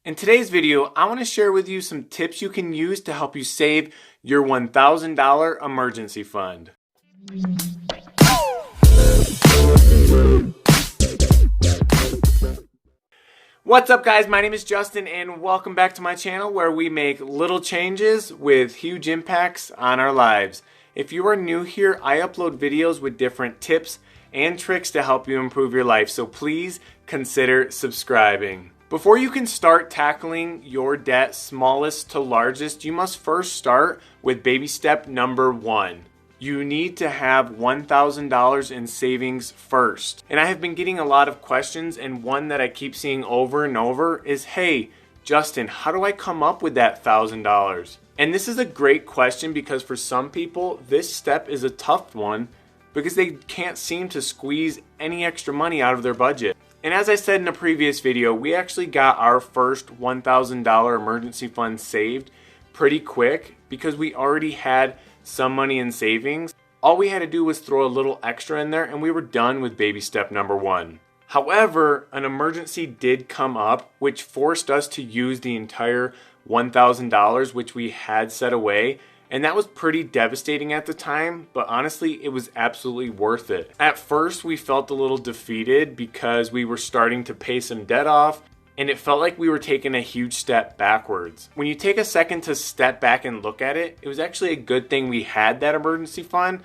In today's video, I want to share with you some tips you can use to help you save your $1,000 emergency fund. What's up guys, my name is Justin and welcome back to my channel where we make little changes with huge impacts on our lives. If you are new here, I upload videos with different tips and tricks to help you improve your life, so please consider subscribing. Before you can start tackling your debt, smallest to largest, you must first start with baby step number 1. You need to have $1,000 in savings first. And I have been getting a lot of questions, and one that I keep seeing over and over is, hey, Justin, how do I come up with that $1,000? And this is a great question because for some people, this step is a tough one because they can't seem to squeeze any extra money out of their budget. And as I said in a previous video, we actually got our first $1,000 emergency fund saved pretty quick because we already had some money in savings. All we had to do was throw a little extra in there and we were done with baby step number 1. However, an emergency did come up which forced us to use the entire $1,000 which we had set away. And that was pretty devastating at the time, but honestly, it was absolutely worth it. At first, we felt a little defeated because we were starting to pay some debt off, and it felt like we were taking a huge step backwards. When you take a second to step back and look at it, it was actually a good thing we had that emergency fund,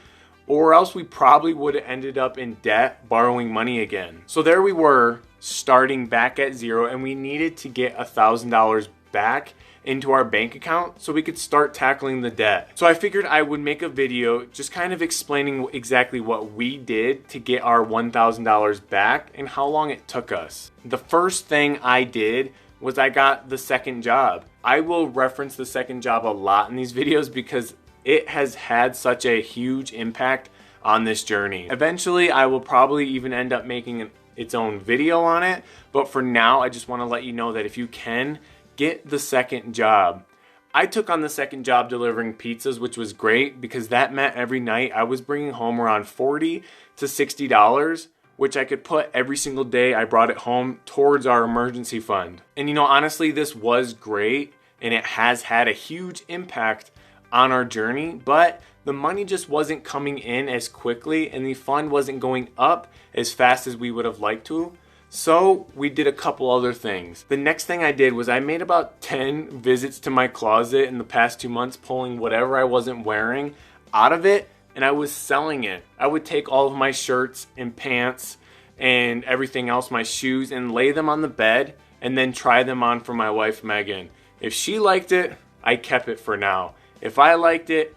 or else we probably would have ended up in debt, borrowing money again. So there we were, starting back at zero, and we needed to get $1,000 back into our bank account so we could start tackling the debt. So I figured I would make a video just kind of explaining exactly what we did to get our $1,000 back and how long it took us. The first thing I did was I got the second job. I will reference the second job a lot in these videos because it has had such a huge impact on this journey. Eventually, I will probably even end up making its own video on it, but for now, I just want to let you know that if you can, get the second job. I took on the second job delivering pizzas, which was great because that meant every night I was bringing home around $40 to $60, which I could put every single day I brought it home towards our emergency fund. And you know, honestly, this was great and it has had a huge impact on our journey, but the money just wasn't coming in as quickly and the fund wasn't going up as fast as we would have liked to. So we did a couple other things. The next thing I did was I made about 10 visits to my closet in the past 2 months, pulling whatever I wasn't wearing out of it, and I was selling it. I would take all of my shirts and pants and everything else, my shoes, and lay them on the bed and then try them on for my wife, Megan. If she liked it, I kept it for now. If I liked it,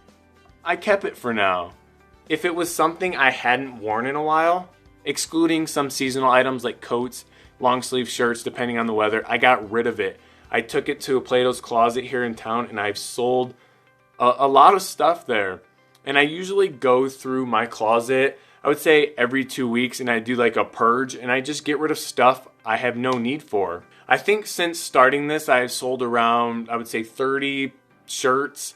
I kept it for now. If it was something I hadn't worn in a while, excluding some seasonal items like coats, long sleeve shirts, depending on the weather, I got rid of it. I took it to a Plato's Closet here in town and I've sold a lot of stuff there. And I usually go through my closet, I would say every 2 weeks, and I do like a purge and I just get rid of stuff I have no need for. I think since starting this, I have sold around, I would say 30 shirts,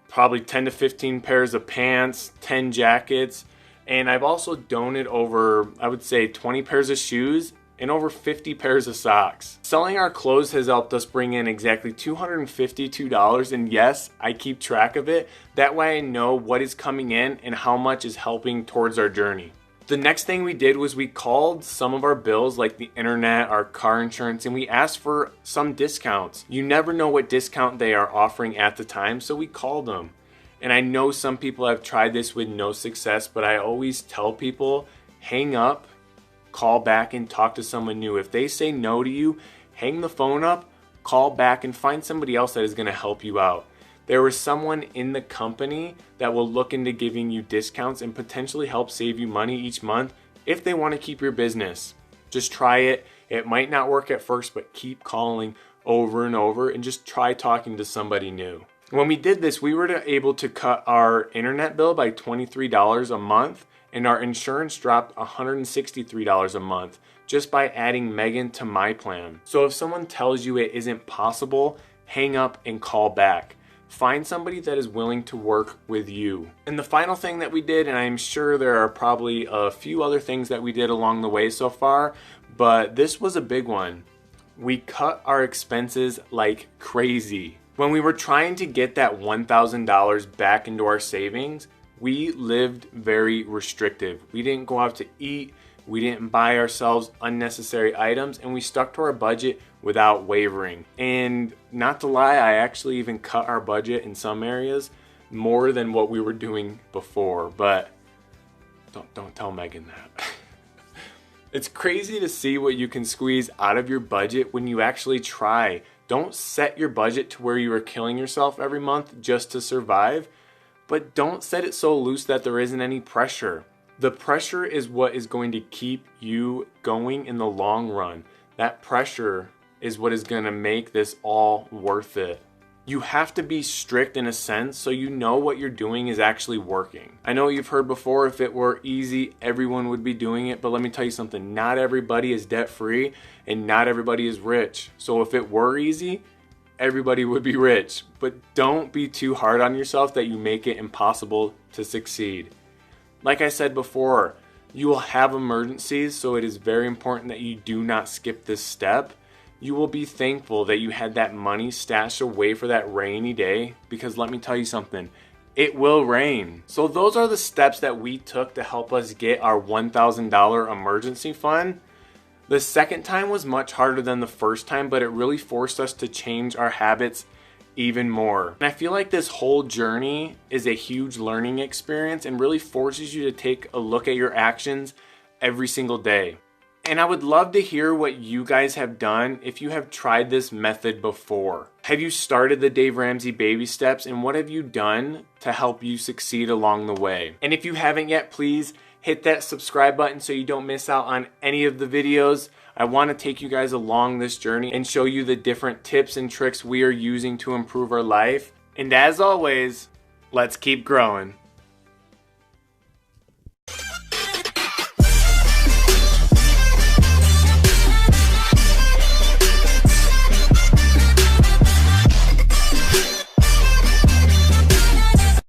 probably 10 to 15 pairs of pants, 10 jackets, and I've also donated over, I would say, 20 pairs of shoes and over 50 pairs of socks. Selling our clothes has helped us bring in exactly $252, and yes, I keep track of it. That way I know what is coming in and how much is helping towards our journey. The next thing we did was we called some of our bills like the internet, our car insurance, and we asked for some discounts. You never know what discount they are offering at the time, so we called them. And I know some people have tried this with no success, but I always tell people, hang up, call back and talk to someone new. If they say no to you, hang the phone up, call back and find somebody else that is going to help you out. There is someone in the company that will look into giving you discounts and potentially help save you money each month if they want to keep your business. Just try it. It might not work at first, but keep calling over and over and just try talking to somebody new. When we did this, we were able to cut our internet bill by $23 a month, and our insurance dropped $163 a month just by adding Megan to my plan. So if someone tells you it isn't possible, hang up and call back. Find somebody that is willing to work with you. And the final thing that we did, and I'm sure there are probably a few other things that we did along the way so far, but this was a big one. we cut our expenses like crazy. When we were trying to get that $1,000 back into our savings, we lived very restrictive. We didn't go out to eat, we didn't buy ourselves unnecessary items, and we stuck to our budget without wavering. And not to lie, I actually even cut our budget in some areas more than what we were doing before, but don't tell Megan that. It's crazy to see what you can squeeze out of your budget when you actually try. Don't set your budget to where you are killing yourself every month just to survive, but don't set it so loose that there isn't any pressure. The pressure is what is going to keep you going in the long run. That pressure is what is going to make this all worth it. You have to be strict in a sense so you know what you're doing is actually working. I know you've heard before, if it were easy, everyone would be doing it, but let me tell you something, not everybody is debt free and not everybody is rich. So if it were easy, everybody would be rich, but don't be too hard on yourself that you make it impossible to succeed. Like I said before, you will have emergencies, so it is very important that you do not skip this step. You will be thankful that you had that money stashed away for that rainy day, because let me tell you something, it will rain. So those are the steps that we took to help us get our $1,000 emergency fund. The second time was much harder than the first time, but it really forced us to change our habits even more. And I feel like this whole journey is a huge learning experience and really forces you to take a look at your actions every single day. And I would love to hear what you guys have done if you have tried this method before. Have you started the Dave Ramsey baby steps, and what have you done to help you succeed along the way? And if you haven't yet, please hit that subscribe button so you don't miss out on any of the videos. I want to take you guys along this journey and show you the different tips and tricks we are using to improve our life. And as always, let's keep growing.